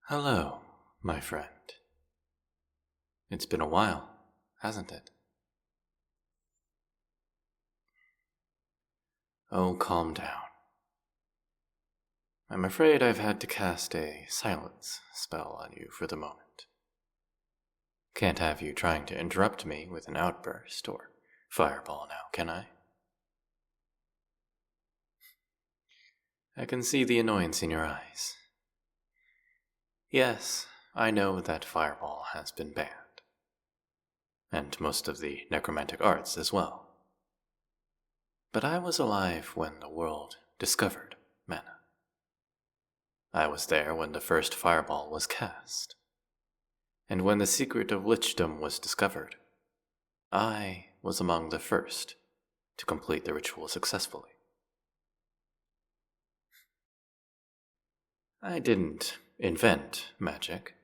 Hello, my friend. It's been a while, hasn't it? Oh, calm down. I'm afraid I've had to cast a silence spell on you for the moment. Can't have you trying to interrupt me with an outburst or fireball now, can I? I can see the annoyance in your eyes. Yes, I know that fireball has been banned. And most of the necromantic arts as well. But I was alive when the world discovered mana. I was there when the first fireball was cast. And when the secret of lichdom was discovered, I was among the first to complete the ritual successfully. I didn't invent magic.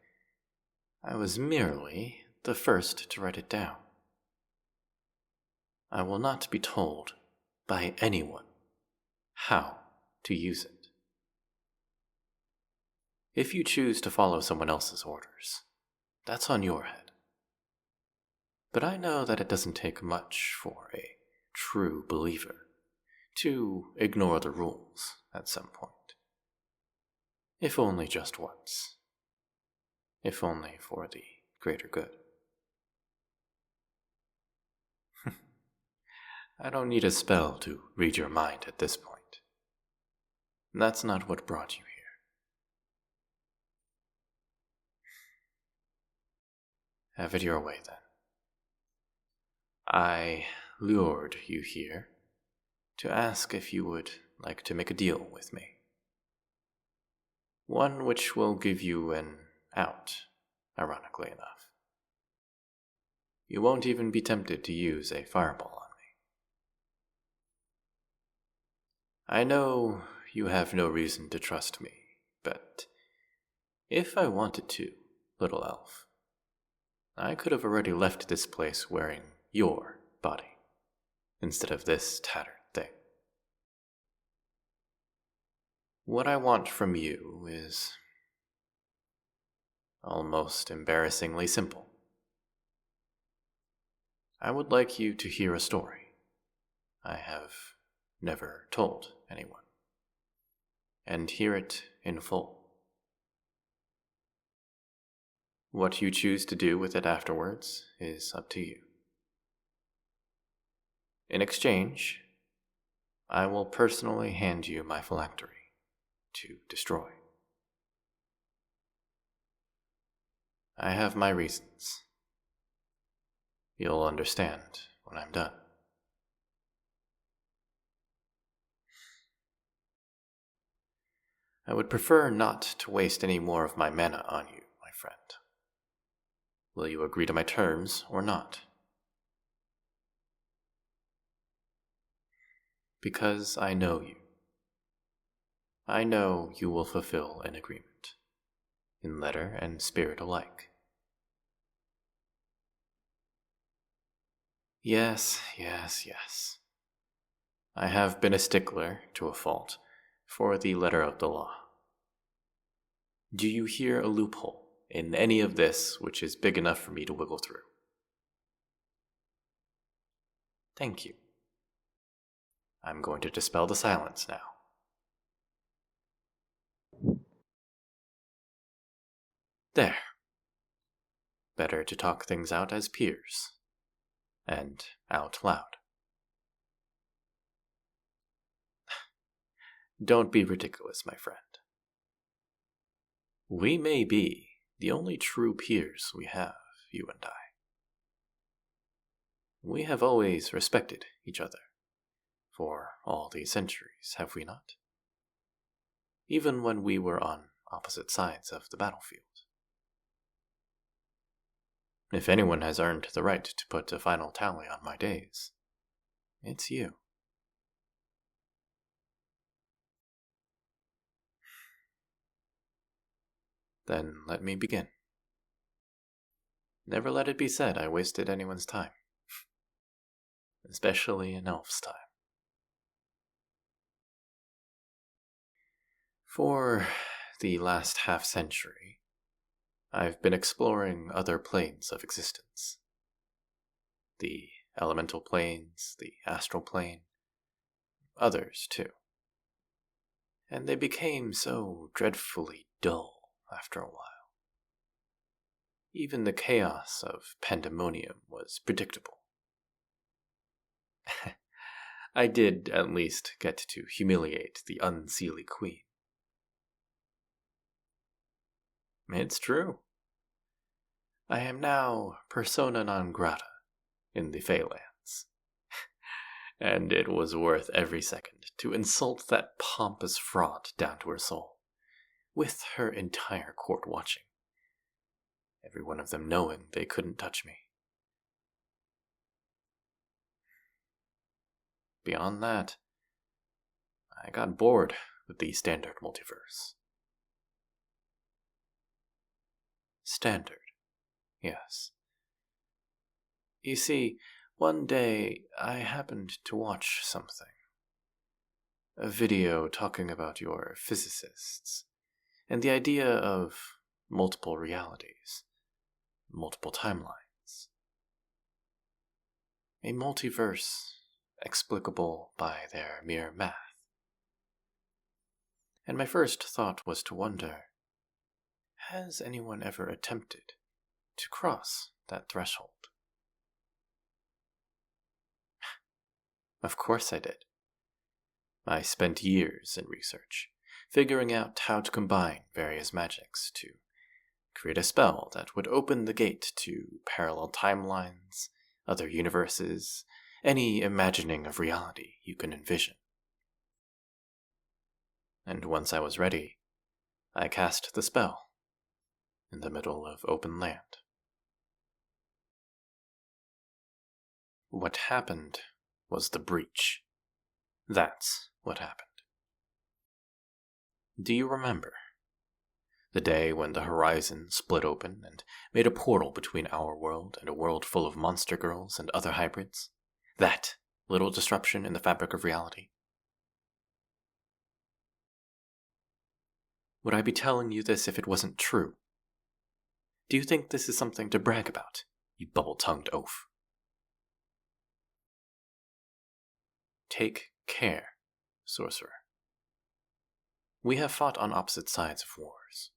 I was merely the first to write it down. I will not be told by anyone how to use it. If you choose to follow someone else's orders, that's on your head. But I know that it doesn't take much for a true believer to ignore the rules at some point. If only just once. If only for the greater good. I don't need a spell to read your mind at this point. That's not what brought you here. Have it your way, then. I lured you here to ask if you would like to make a deal with me. One which will give you an out, ironically enough. You won't even be tempted to use a fireball on me. I know you have no reason to trust me, but if I wanted to, little elf, I could have already left this place wearing your body, instead of this tattered thing. What I want from you is almost embarrassingly simple. I would like you to hear a story I have never told anyone, and hear it in full. What you choose to do with it afterwards is up to you. In exchange, I will personally hand you my phylactery to destroy. I have my reasons. You'll understand when I'm done. I would prefer not to waste any more of my mana on you, my friend. Will you agree to my terms or not? Because I know you. I know you will fulfill an agreement, in letter and spirit alike. Yes. I have been a stickler, to a fault, for the letter of the law. Do you hear a loophole in any of this which is big enough for me to wiggle through? Thank you. I'm going to dispel the silence now. There. Better to talk things out as peers. And out loud. Don't be ridiculous, my friend. We may be the only true peers we have, you and I. We have always respected each other, for all these centuries, have we not? Even when we were on opposite sides of the battlefield. If anyone has earned the right to put a final tally on my days, it's you. Then let me begin. Never let it be said I wasted anyone's time. Especially an elf's time. For the last half-century, I've been exploring other planes of existence. The elemental planes, the astral plane, others too. And they became so dreadfully dull after a while. Even the chaos of pandemonium was predictable. I did at least get to humiliate the unseelie queen. It's true. I am now persona non grata in the Feylands. And it was worth every second to insult that pompous fraud down to her soul, with her entire court watching, every one of them knowing they couldn't touch me. Beyond that, I got bored with the standard multiverse. Standard, yes. You see, one day I happened to watch something. A video talking about your physicists, and the idea of multiple realities, multiple timelines. A multiverse explicable by their mere math. And my first thought was to wonder, has anyone ever attempted to cross that threshold? Of course I did. I spent years in research, figuring out how to combine various magics to create a spell that would open the gate to parallel timelines, other universes, any imagining of reality you can envision. And once I was ready, I cast the spell in the middle of open land. What happened was the breach. That's what happened. Do you remember? The day when the horizon split open and made a portal between our world and a world full of monster girls and other hybrids? That little disruption in the fabric of reality? Would I be telling you this if it wasn't true? Do you think this is something to brag about, you bubble-tongued oaf? Take care, sorcerer. We have fought on opposite sides of wars,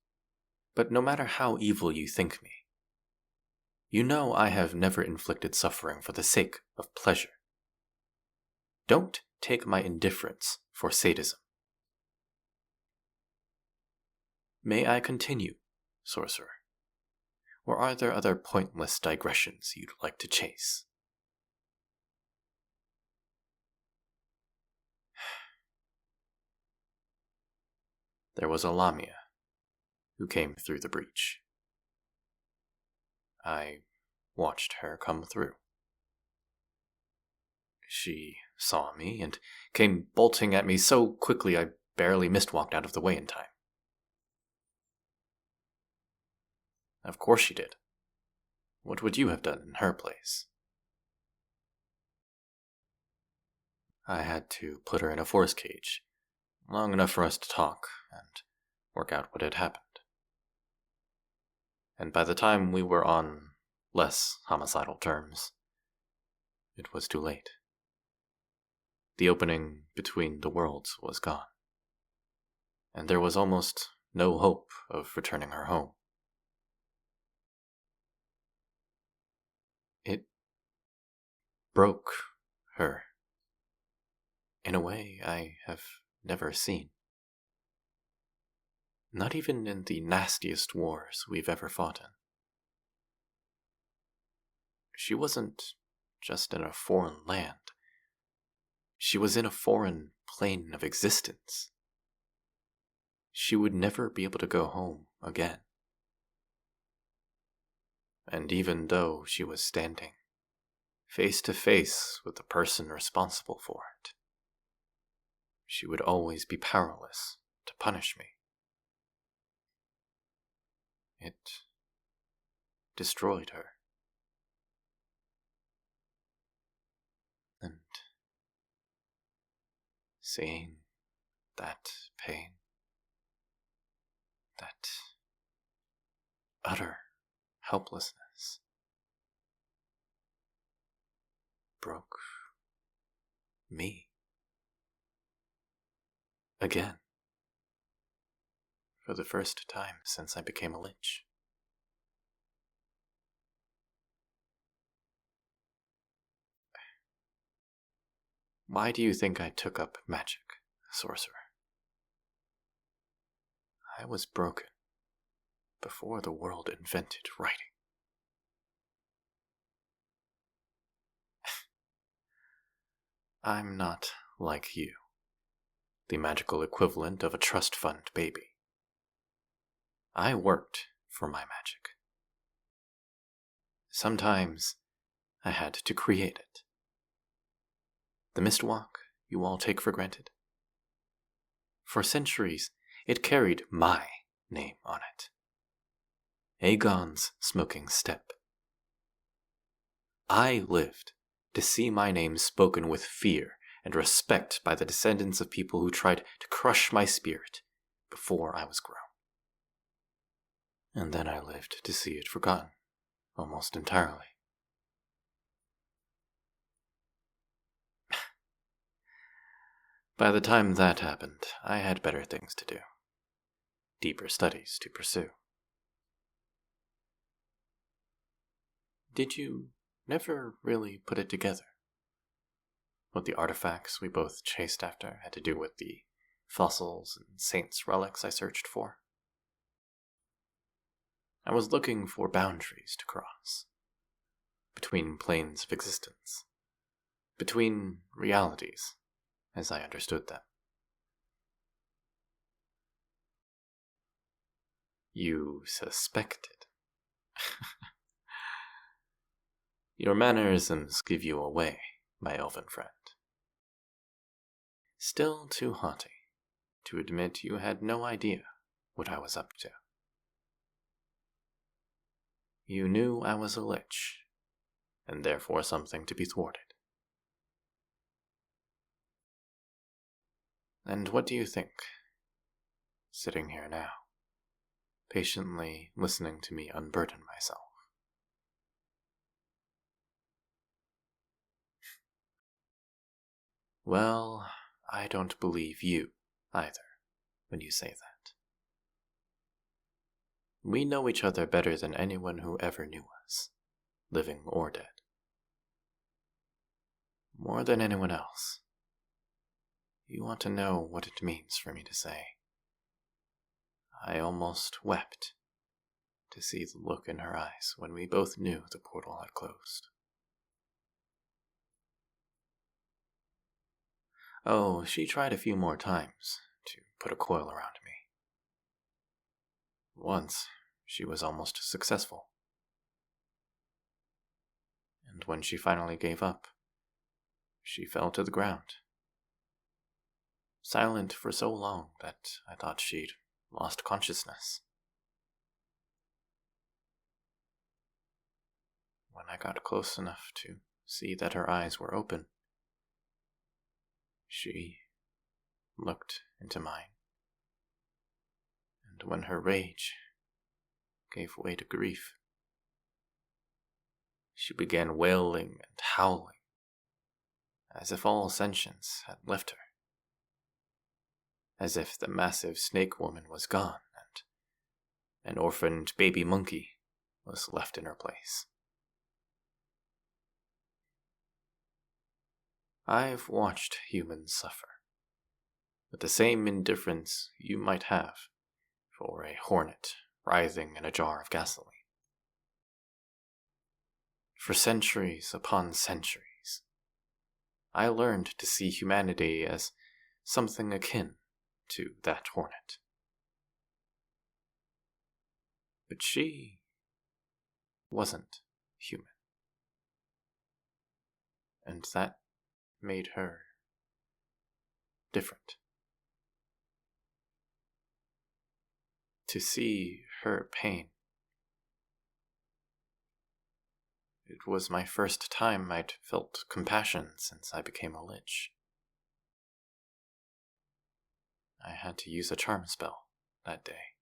but no matter how evil you think me, you know I have never inflicted suffering for the sake of pleasure. Don't take my indifference for sadism. May I continue, sorcerer? Or are there other pointless digressions you'd like to chase? There was a Lamia who came through the breach. I watched her come through. She saw me and came bolting at me so quickly I barely mist-walked out of the way in time. Of course she did. What would you have done in her place? I had to put her in a force cage, long enough for us to talk and work out what had happened. And by the time we were on less homicidal terms, it was too late. The opening between the worlds was gone, and there was almost no hope of returning her home. It broke her in a way I have never seen. Not even in the nastiest wars we've ever fought in. She wasn't just in a foreign land. She was in a foreign plane of existence. She would never be able to go home again. And even though she was standing face to face with the person responsible for it, she would always be powerless to punish me. It destroyed her. And seeing that pain, that utter helplessness broke me again, for the first time since I became a Lich. Why do you think I took up magic, sorcerer? I was broken before the world invented writing. I'm not like you, the magical equivalent of a trust fund baby. I worked for my magic. Sometimes I had to create it. The Mistwalk you all take for granted. For centuries, it carried my name on it. Aegon's smoking step. I lived to see my name spoken with fear and respect by the descendants of people who tried to crush my spirit before I was grown. And then I lived to see it forgotten, almost entirely. By the time that happened, I had better things to do, deeper studies to pursue. Did you never really put it together? What the artifacts we both chased after had to do with the fossils and saints' relics I searched for? I was looking for boundaries to cross, between planes of existence, between realities as I understood them. You suspected. Your mannerisms give you away, my elven friend. Still too haughty to admit you had no idea what I was up to. You knew I was a Lich, and therefore something to be thwarted. And what do you think, sitting here now, patiently listening to me unburden myself? Well, I don't believe you, either, when you say that. We know each other better than anyone who ever knew us, living or dead. More than anyone else, you want to know what it means for me to say. I almost wept to see the look in her eyes when we both knew the portal had closed. Oh, she tried a few more times to put a coil around me. Once, she was almost successful. And when she finally gave up, she fell to the ground. Silent for so long that I thought she'd lost consciousness. When I got close enough to see that her eyes were open, she looked into mine. And when her rage gave way to grief, she began wailing and howling, as if all sentience had left her. As if the massive snake woman was gone and an orphaned baby monkey was left in her place. I've watched humans suffer with the same indifference you might have for a hornet writhing in a jar of gasoline. For centuries upon centuries, I learned to see humanity as something akin to that hornet. But she wasn't human. And that made her different. To see her pain, it was my first time I'd felt compassion since I became a Lich. I had to use a charm spell that day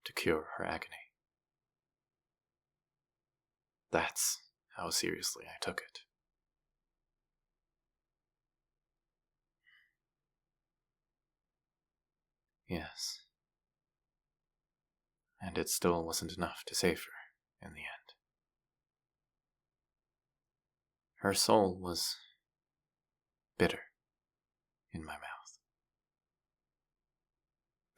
to cure her agony. That's how seriously I took it. Yes. And it still wasn't enough to save her in the end. Her soul was bitter in my mouth.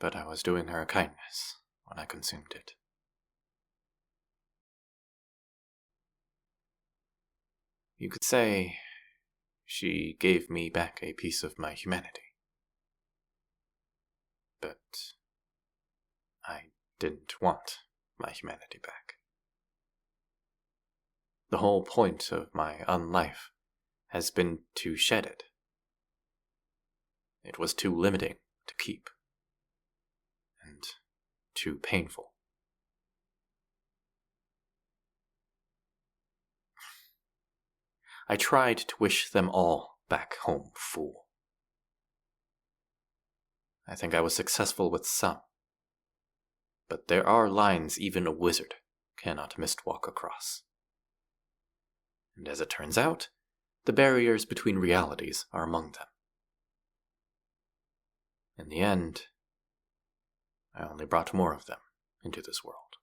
But I was doing her a kindness when I consumed it. You could say she gave me back a piece of my humanity. But I didn't want my humanity back. The whole point of my unlife has been to shed it. It was too limiting to keep, and too painful. I tried to wish them all back home, fool. I think I was successful with some, but there are lines even a wizard cannot mistwalk across. And as it turns out, the barriers between realities are among them. In the end, I only brought more of them into this world.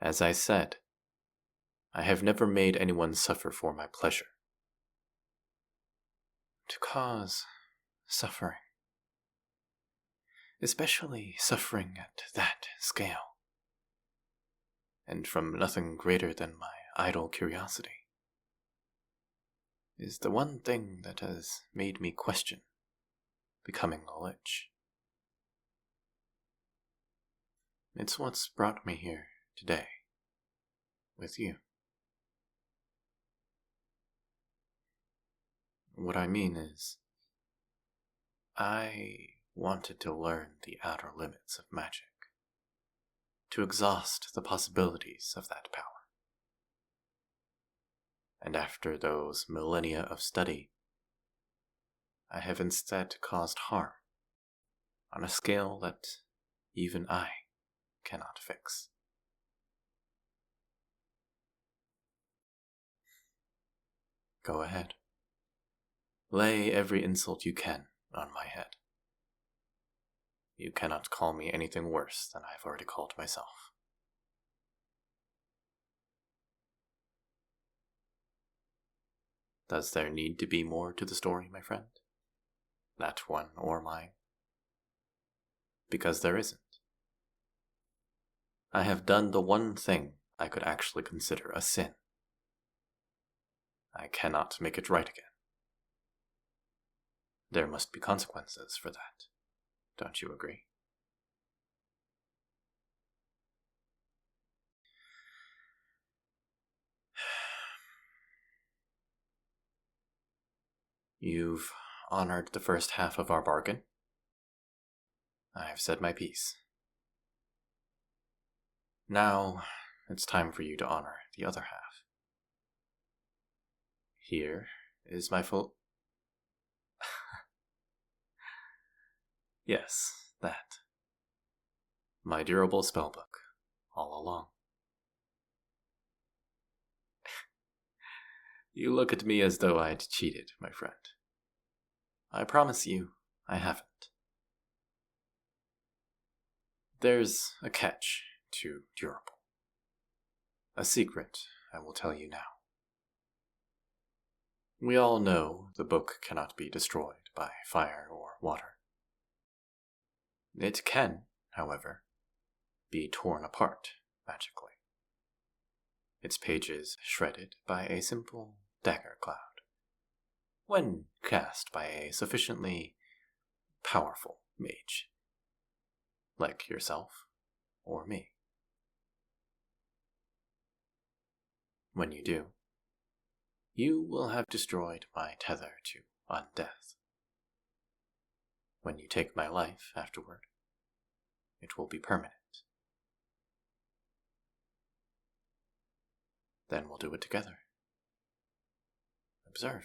As I said, I have never made anyone suffer for my pleasure. To cause suffering, especially suffering at that scale, and from nothing greater than my idle curiosity, is the one thing that has made me question becoming a Lich. It's what's brought me here today, with you. What I mean is, I wanted to learn the outer limits of magic, to exhaust the possibilities of that power. And after those millennia of study, I have instead caused harm on a scale that even I cannot fix. Go ahead. Lay every insult you can on my head. You cannot call me anything worse than I have already called myself. Does there need to be more to the story, my friend? That one or mine? Because there isn't. I have done the one thing I could actually consider a sin. I cannot make it right again. There must be consequences for that. Don't you agree? You've honored the first half of our bargain. I have said my piece. Now, it's time for you to honor the other half. Here is my full... Yes, that. My durable spellbook, all along. You look at me as though I'd cheated, my friend. I promise you, I haven't. There's a catch to durable. A secret I will tell you now. We all know the book cannot be destroyed by fire or water. It can, however, be torn apart magically. Its pages shredded by a simple dagger cloud, when cast by a sufficiently powerful mage, like yourself or me. When you do, you will have destroyed my tether to undeath. When you take my life afterward, it will be permanent. Then we'll do it together. Observe.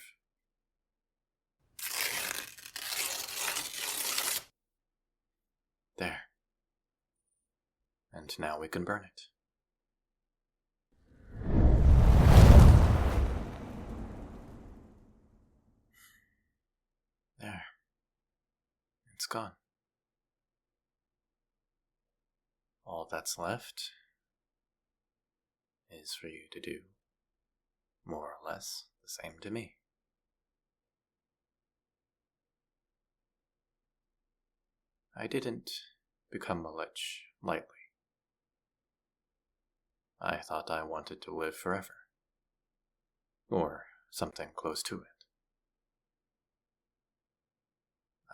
There. and now we can burn it. There. It's gone. All that's left is for you to do more or less the same to me. I didn't become a Lich lightly. I thought I wanted to live forever. Or something close to it.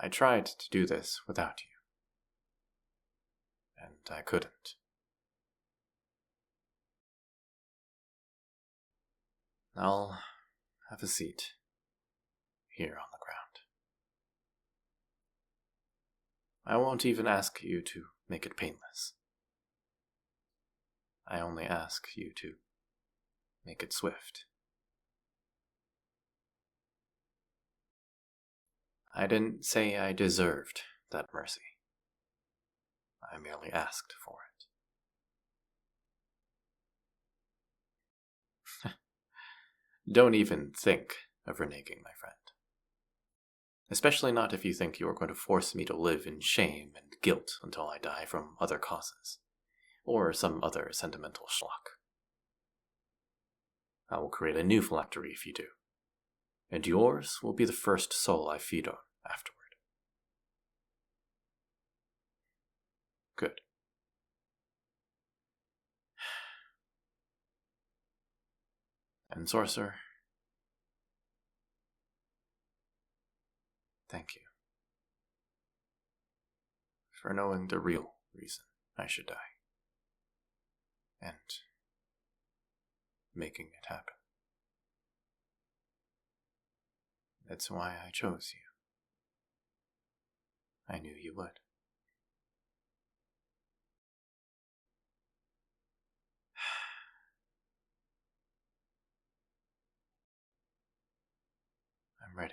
I tried to do this without you. And I couldn't. I'll have a seat here on the ground. I won't even ask you to make it painless. I only ask you to make it swift. I didn't say I deserved that mercy. I merely asked for it. Don't even think of reneging, my friend. Especially not if you think you are going to force me to live in shame and guilt until I die from other causes, or some other sentimental schlock. I will create a new phylactery if you do, and yours will be the first soul I feed on afterward. Good. And Sorcerer, thank you for knowing the real reason I should die, and making it happen. That's why I chose you. I knew you would. I'm ready.